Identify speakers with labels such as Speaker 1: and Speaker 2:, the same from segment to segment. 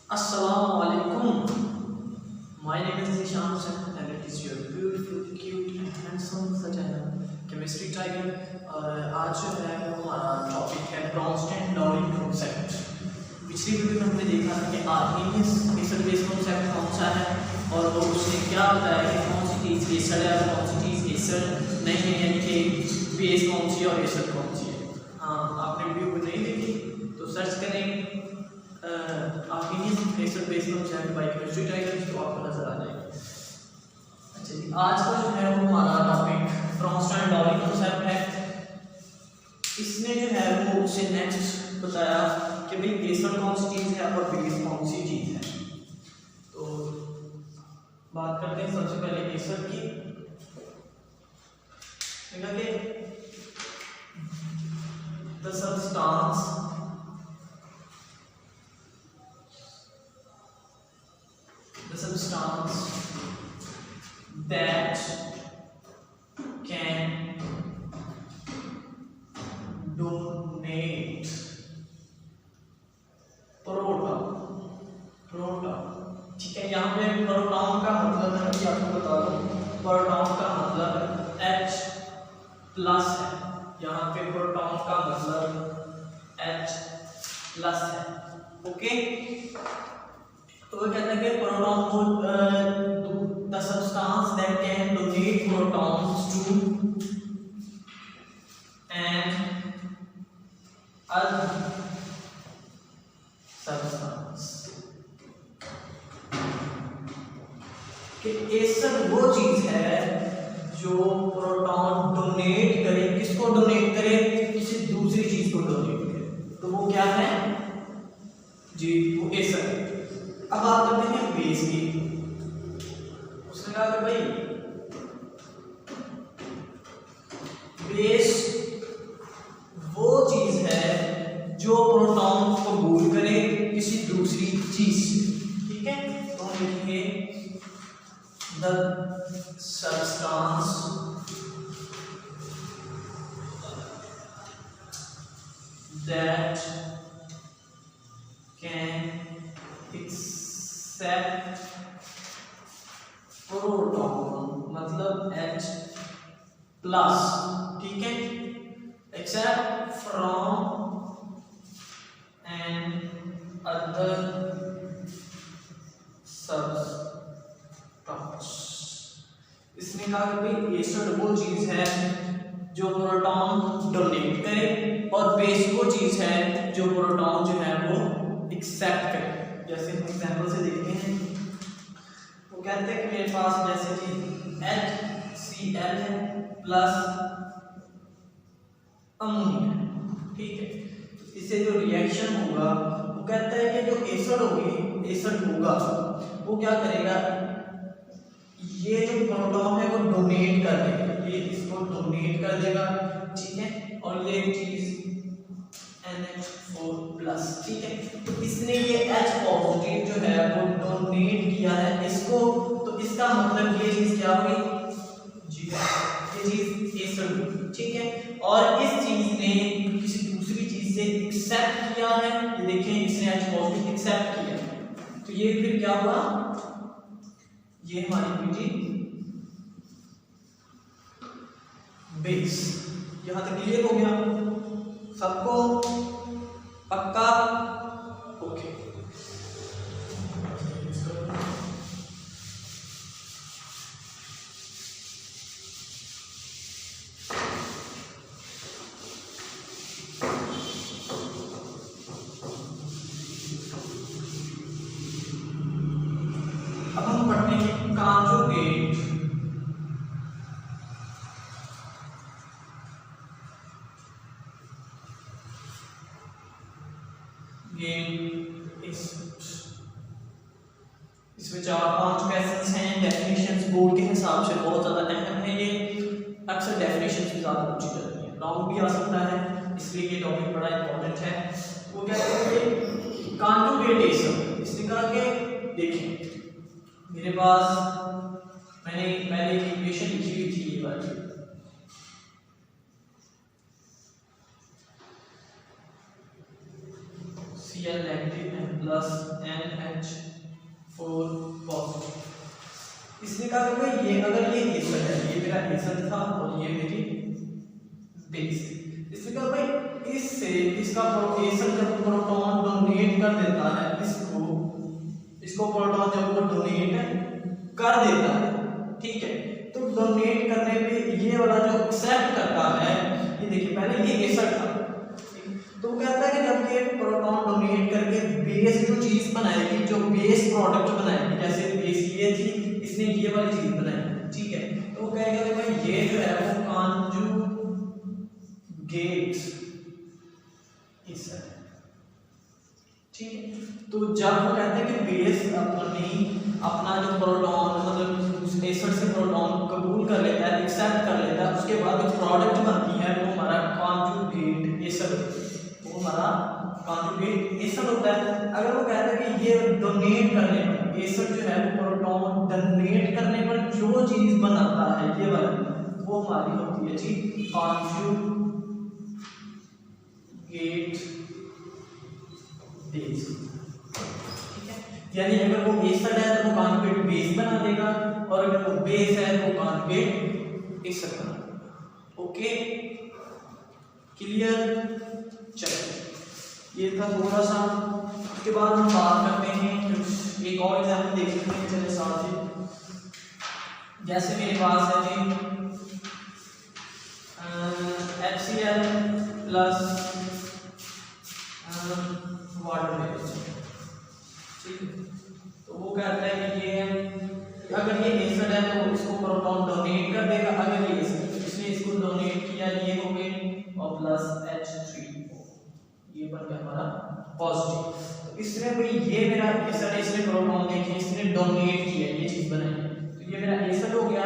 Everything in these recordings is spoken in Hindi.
Speaker 1: Assalamu alaikum. My name is Zishan Sen and it is your beautiful, cute and handsome सा चैनल केमिस्ट्री टाइगर। और आज जो है वो हमारा टॉपिक है कांस्टेंट लॉरिंग कॉन्सेप्ट। पिछली वीडियो में हमने देखा था कि आर्मीनियस एसिड बेस कॉन्सेप्ट कौन सा है और वो उसने क्या बताया कि कौन सी चीज़ एसिड है और कौन सी चीज़ एसिड नहीं है, यानी कि बेस कौन सी है और एसिड कौन सी है। हाँ, आपने वीडियो को नहीं देखी तो सर्च करें Arrhenius acid base concept by chemistry tiger, तो आपको नजर आ जाएगा। अच्छा जी, आज का जो है वो हमारा टॉपिक कांस्टेंट लॉरिंग कॉन्सेप्ट है। इसने जो है वो उससे नेक्स्ट बताया कि भाई एसिड कौन सी चीज़ है और बेस कौन सी चीज़ है। तो बात करते हैं सबसे पहले एसिड की। देखा कि the substance that can donate proton. ठीक है, यहाँ पे प्रोटॉन का मतलब है कि आपको बता दूं, प्रोटॉन का मतलब H+ है। यहाँ पे प्रोटॉन का मतलब H+ है। ओके, तो वो कहते हैं कि प्रोटॉन को the substance that can donate protons to an other substance। कि एसिड वो चीज है जो प्रोटॉन डोनेट करे। किसको डोनेट करे? किसी दूसरी चीज को डोनेट करे, तो वो क्या है जी? वो एसिड। अब बात करते हैं बेस की। उसने कहा कि भाई बेस वो चीज है जो प्रोटॉन को कबूल करे किसी दूसरी चीज से। ठीक है, तो हम लिखेंगे the substance that can accept proton, मतलब H+। ठीक है, accept from an other substance. इसने कहा कि भाई एसिड वो चीज है जो प्रोटॉन डोनेट करे और बेस वो चीज है जो प्रोटॉन जो है वो एक्सेप्ट करे। जैसे हम एग्जांपल से देखते हैं, वो कहते हैं कि मेरे पास जैसे कि HCl है प्लस अमोनिया। ठीक है, इससे जो रिएक्शन होगा वो कहता है कि जो एसिड होगा वो क्या करेगा, ये जो प्रोटॉन है वो डोनेट कर देगा, ये इसको डोनेट कर देगा। ठीक है, और ये चीज NH4+। ठीक है, तो इसने ये H+ जो है वो डोनेट किया है इसको, तो इसका मतलब ये चीज क्या हुई जी? ये चीज एसिड। ठीक है, और इस चीज ने किसी दूसरी चीज से एक्सेप्ट किया है। ये देखें, इसने H+ एक्सेप्ट किया है, तो ये फिर क्या हुआ? ये हमारी जी बेस। यहां तक क्लियर हो गया सबको? पक्का? ओके। अब हम पढ़ते हैं कॉन्जुगेट। इसमें 4-5 क्वेश्चंस हैं। डेफिनेशंस बोर्ड के हिसाब से बहुत ज़्यादा अहम है। ये अक्सर डेफिनेशंस भी ज़्यादा पूछी जाती हैं, राउंड भी आ सकता है, इसलिए ये टॉपिक बड़ा इंपॉर्टेंट है। वो क्या कहते हैं? Conjugate acid. इसने कहा कि देखिए मेरे पास मैंने पहले एक इक्वेशन लिखी हुई थी, ये वाली Cl- and plus NH H4 positive. इसने कहा कि भाई ये अगर ये एसिड है, ये मेरा एसिड था और ये मेरी बेस है, इसने कहा भाई इससे इसका एसिड जब प्रोटॉन डोनेट कर देता है इसको प्रोटॉन जब वो डोनेट कर देता है, ठीक है, तो डोनेट करने पे ये वाला जो एक्सेप्ट करता है, ये देखिए पहले ये एसिड था, तो वो कहता है कि जब ये प्रोटॉन डोनेट करके बेस जो चीज बनाएगी, जो बेस प्रोडक्ट बनाएगी, जैसे बेस ये थी, इसने ये वाली चीज बनाई, ठीक है, तो वो कहेगा कि भाई ये जो है वो कॉन्जुगेट एसिड, ठीक है। तो जब वो कहते हैं कि बेस अपना जो प्रोटॉन मतलब एसिड से प्रोटॉन कबूल कर लेता है, एक्सेप्ट कर लेता है, उसके बाद जो प्रोडक्ट बनती है वो हमारा कॉन्जुगेट एसिड, वो हमारा कॉन्जुगेट एसिड होता है। अगर वो कहता है कि ये डोनेट करने पर एसिड जो है वो प्रोटॉन डोनेट करने पर जो चीज बनाता है ये वाली, वो हमारी होती है जी कॉन्जुगेट बेस, ठीक है। यानी अगर वो एसिड है तो वो कॉन्जुगेट बेस बना देगा, और अगर वो बेस है तो कॉन्जुगेट एसिड बना देगा। Okay, clear? चलिए, ये था थोड़ा सा। उसके बाद हम बात करते हैं, एक और एग्जाम्पल देख लेते हैं, चले साथ ही। जैसे मेरे पास है जी HCl प्लस वाटर में, ठीक है, तो वो कहता है कि ये अगर ये एसिड है तो इसको प्रोटॉन डोनेट कर देगा, अगर ये इसने इसको डोनेट किया, ये हो गए और प्लस H3O, ये बन गया हमारा पॉजिटिव। तो इसने भाई ये मेरा एसिड है, इसने प्रोटॉन देखिए इसने डोनेट किया, ये चीज बनाई, तो ये मेरा एसिड हो गया,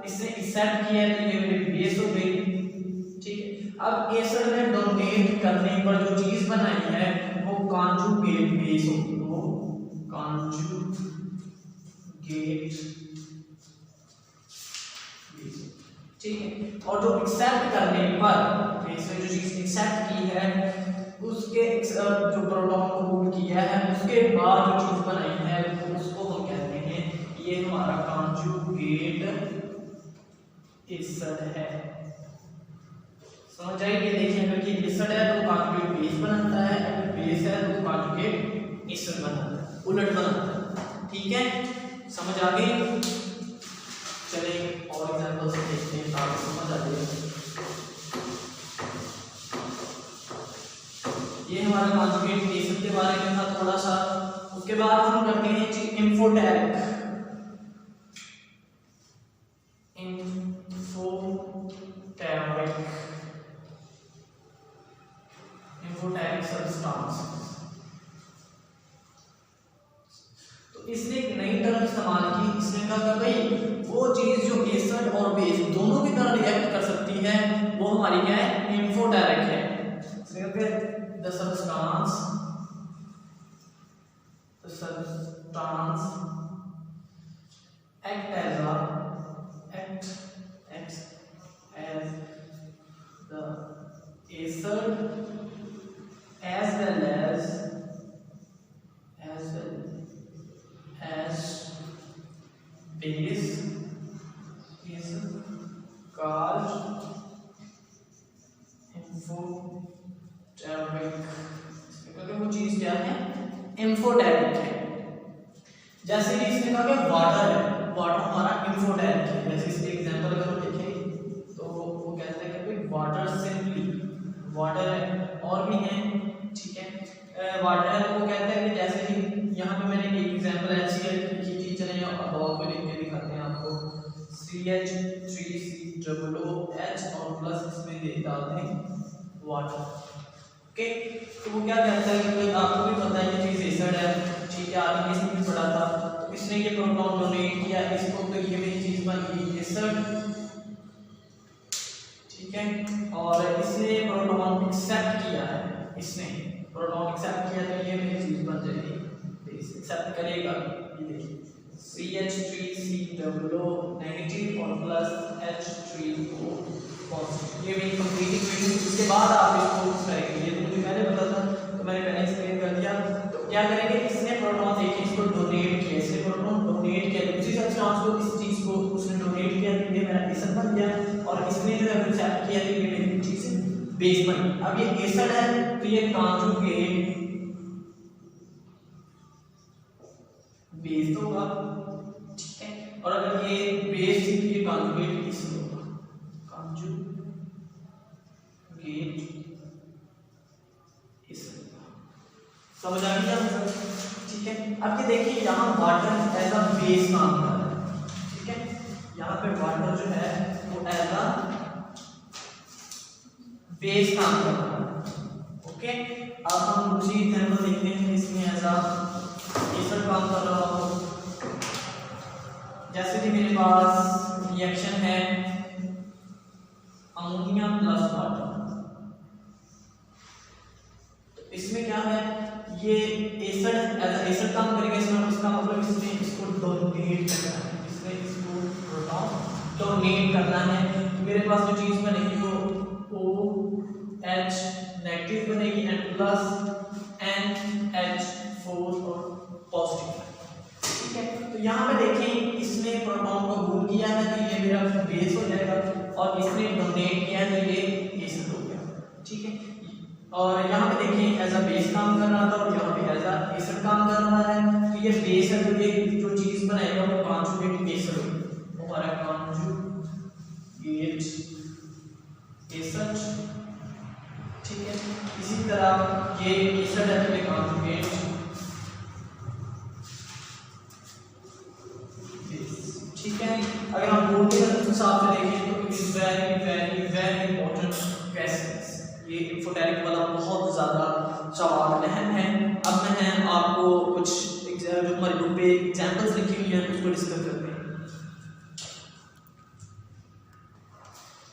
Speaker 1: इसने एक्सेप्ट किया तो ये मेरी बेस हो गई, ठीक है। अब एसिड ने डोनेट करने पर जो चीज बनाई है वो कॉन्जुगेट बेस होगी, वो कॉन्जुगेट बेस, ठीक है। और जो एक्सेप्ट करने पर इसने जो चीज एक्सेप्ट की है उसके जो प्रोटॉन कबूल किया है उसके बाद जो चीज बनाई है उसको हम कहते हैं ये हमारा कॉन्जुगेट एसिड है। समझ आइए, देखिए अगर ये एसिड है तो कॉन्जुगेट बेस बनाता है, अगर बेस है तो कॉन्जुगेट एसिड बनाता है, उलट बनाता है, ठीक है। समझ आ गई? चलिए और एग्जांपल से देखते हैं, आपको समझ आ जाएगी। ये हमारा कॉन्जुगेट एसिड के बारे में था थोड़ा सा। उसके बाद हम करते हैं एम्फोटेरिक। एम्फोटेरिक सब्सटेंस, तो इसने एक नई टर्म इस्तेमाल की, इसने कहा कि भाई वो चीज जो एसिड और बेस दोनों की तरह रिएक्ट कर सकती है वो हमारी क्या है, एम्फोटेरिक है। The substance act as the acid as well as base is called amphoteric. क्योंकि वो चीज क्या है, एम्फोटेरिक है। जैसे कि इसने कहा कि वाटर है, वाटर हमारा एम्फोटेरिक है। जैसे इसके एग्जांपल अगर हम देखें तो वो कहते हैं कि वाटर सिंपली वाटर है, और भी हैं, ठीक है। वाटर वो कहते हैं कि जैसे कि यहाँ पे मैंने एक एग्जांपल HCl की थी, चलिए अबाव को लिख के दिखाते हैं आपको। CH3COOH और प्लस इसमें डालते हैं वाटर, ओके। तो वो क्या कहता है कि आपको भी पता है ये चीज एसिड है, ठीक है, आगे इसमें भी पढ़ा था। तो इसने ये प्रोटॉन डोनेट किया इसको, तो ये मेरी चीज बन गई एसिड, ठीक है। और इसने प्रोटॉन एक्सेप्ट किया है, इसने प्रोटॉन एक्सेप्ट किया तो ये मेरी चीज बन जाएगी बेस, एक्सेप्ट करेगा, ये देखिए CH3COO नेगेटिव और प्लस H3O पॉजिटिव, ये मेरी कंप्लीट इक्वेशन। इसके बाद आप इसको करेंगे, ये तो मुझे पहले पता था तो मैंने पहले एक्सप्लेन कर दिया। तो क्या करेंगे, इसने प्रोटॉन देखिए इसको डोनेट किया, इसने प्रोटॉन डोनेट किया, दूसरी सब्सटेंस को इस चीज को उसने डोनेट किया, तो ये मेरा एसिड बन गया, और इसने जो है एक्सेप्ट किया तो ये मेरी चीज बेस बन गई। अब ये एसिड है तो ये कॉन्जुगेट बेस होगा, ठीक है, और अगर ये बेस थी तो ये कॉन्जुगेट एसिड होगा, कॉन्जुगेट एसिड। समझ आ गया सर, ठीक है। अब ये देखिए यहाँ वाटर एज अ बेस काम कर रहा है, ठीक है, यहाँ पे वाटर जो है वो एज अ बेस काम कर रहा है, ओके। अब हम दूसरी एग्जांपल देखते हैं, इसमें एज अ एसिड काम कर रहा हो, जैसे कि मेरे पास रिएक्शन है अमोनिया प्लस वाटर, तो इसमें क्या है, ये एसिड एज अ एसिड काम करेगा, इसका मतलब इसने इसको डोनेट करना है, इसने इसको प्रोटॉन डोनेट करना है, तो मेरे पास जो चीज बनेगी वो OH नेगेटिव बनेगी एंड प्लस NH4 और पॉजिटिव, ठीक है। तो यहाँ पे देखें इसने प्रोटॉन को दूर किया है तो ये मेरा बेस हो जाएगा, और इसने डोनेट किया तो ये एसिड हो गया, ठीक है। और यहाँ पे देखें एज अ बेस काम कर रहा था और यहाँ पे एज अ एसिड काम कर रहा है, तो ये बेस है तो ये जो चीज बनाएगा वो कॉन्जुगेट एसिड होगी, हमारा कॉन्जुगेट एसिड, ठीक है। इसी तरह ये एसिड है तो ये कॉन्जुगेट बेस, ठीक है। अगर हम बोर्ड के हिसाब से देखें तो it is very very very important question, ये इंफोटेरिक वाला बहुत ज़्यादा सवाल अहम है। अब मैं आपको कुछ जो हमारे बुक पे एग्जांपल्स लिखी हुई हैं उसको डिस्कस करते हैं।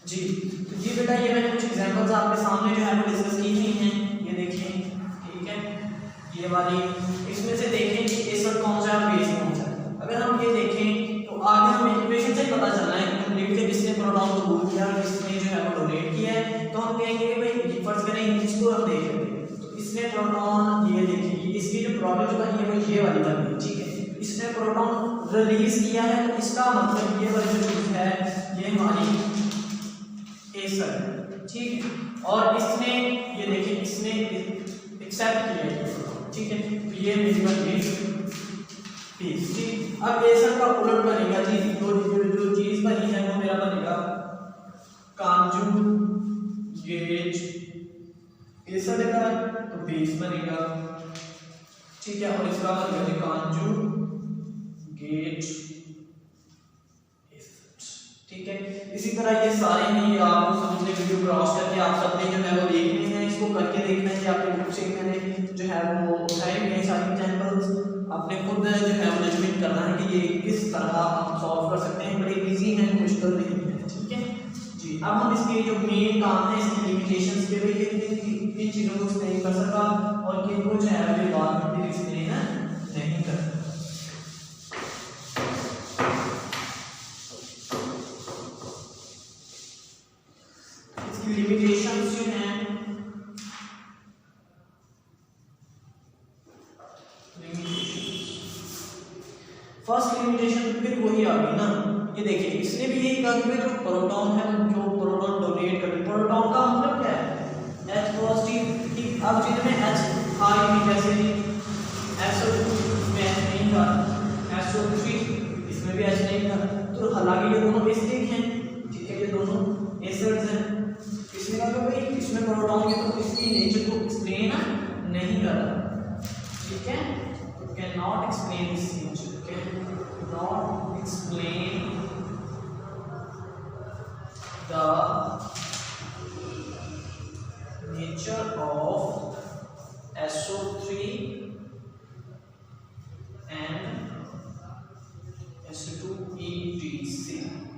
Speaker 1: जी तो ये बेटा ये मैंने कुछ एग्जांपल्स आपके सामने जो है वो डिस्कस की हुई हैं, ये देखिए, ठीक है, ये वाली, इसमें से देखें कि एसिड कौन सा है बेस कौन सा है। अगर हम ये देखें तो आगे हमें इक्वेशन से पता चलना है कि किसने प्रोटॉन को दूर किया और किसने जो है वो डोनेट किया है, तो हम कहेंगे कि भाई फर्स्ट करें इसको हम देख लेते हैं, तो इसने प्रोटॉन, ये देखिए इसकी जो प्रॉब्लम बनी है वो ये वाली बन गई, ठीक है, इसने प्रोटॉन रिलीज किया है तो इसका मतलब ये वाली जो चीज है ये हमारी एसिड, ठीक है, और इसने ये देखिए इसने एक्सेप्ट किया है, ठीक है, तो ये मेरी बन गई बेस, ठीक। अब एसिड का उलट बनेगा जी, जो चीज बनी है वो मेरा बनेगा कॉन्जुगेट एसिड का, तो बेस बनेगा, ठीक है, और इसका बनेगा कॉन्जुगेट एसिड, ठीक है। इसी तरह ये सारे हैं, ये आपको समझने वीडियो क्रॉस करके आप सबने जो है वो देखने हैं, इसको करके देखना है कि आपके बुक से मैंने जो है वो उठाए हुए सारी एग्जांपल्स, आपने खुद जो है वो जजमेंट करना है कि ये किस तरह हम सॉल्व कर सकते हैं, बड़े इजी हैं, मुश्किल नहीं है, ठीक है जी। अब हम इसके जो मेन काम है इसकी लिमिटेशंस के लिए इन चीज़ों को एक्सप्लेन कर सका और किनको जो है वो बाद में फिर एक्सप्लेन नहीं कर सकता। इसकी लिमिटेशंस जो हैं, फर्स्ट लिमिटेशन फिर वही आ गई ना, ये देखिए इसने भी यही कहा कि जो प्रोटॉन है जो प्रोटॉन डोनेट करते, प्रोटॉन का मतलब क्या है H पॉजिटिव, ठीक। अब जिनमें H हाई भी जैसे SO2 में H नहीं था, SO3 इसमें भी H नहीं था, तो हालांकि ये दोनों एसिडिक हैं, ठीक है, ये दोनों एसिड्स हैं, इसने कहा कि भाई इसमें प्रोटॉन है तो इसकी नेचर को एक्सप्लेन नहीं कर रहा, ठीक है, can not explain this nature, not explain the nature of SO3 and S2ETC,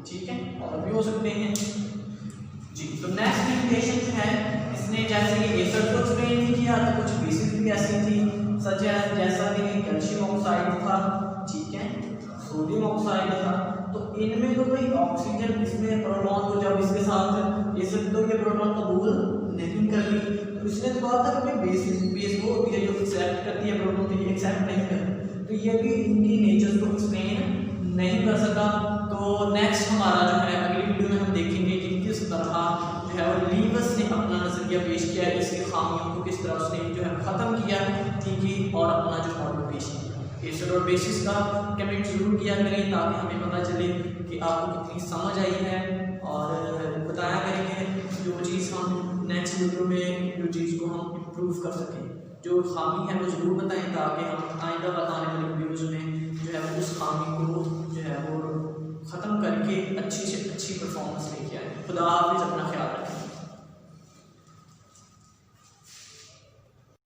Speaker 1: ठीक है, और भी हो सकते हैं जी। तो नेक्स्ट लिमिटेशन जो है इसने जैसे कि एसिड को एक्सप्लेन नहीं किया तो कुछ बेसिस भी ऐसी थी सच है, जैसा कि कैल्शियम ऑक्साइड था, ठीक है, सोडियम ऑक्साइड था, तो इनमें तो कोई ऑक्सीजन इसमें प्रोटॉन को जब इसके साथ एसिड तो ये प्रोटॉन कबूल नहीं कर ली, उसने तो कहा था कि बेस वो होती है जो एक्सेप्ट करती है प्रॉब्लम को, एक्सेप्ट नहीं करती, तो ये भी इनकी नेचर को एक्सप्लेन नहीं कर सका। तो नेक्स्ट हमारा जो है अगली वीडियो में हम देखेंगे कि किस तरह जो है वो लीविस ने अपना नज़रिया पेश किया है, इसकी खामियों को किस तरह उसने जो है ख़त्म किया, ठीक है, और अपना जो मॉडल पेश किया। इस और बेसिस का कमेंट जरूर किया करें ताकि हमें पता चले कि आपको कितनी समझ आई है, और बताया करेंगे जो चीज़ हम नेक्स्ट वीडियो में जो चीज़ को हम इम्प्रूव कर सकें, जो खामी है वो ज़रूर बताएं ताकि हम आइंदा बताने वाले वीडियोज़ में जो है उस खामी को जो है वो ख़त्म करके अच्छी से अच्छी परफॉर्मेंस लेके आए। खुदा हाफिज़, अपना ख्याल रखें।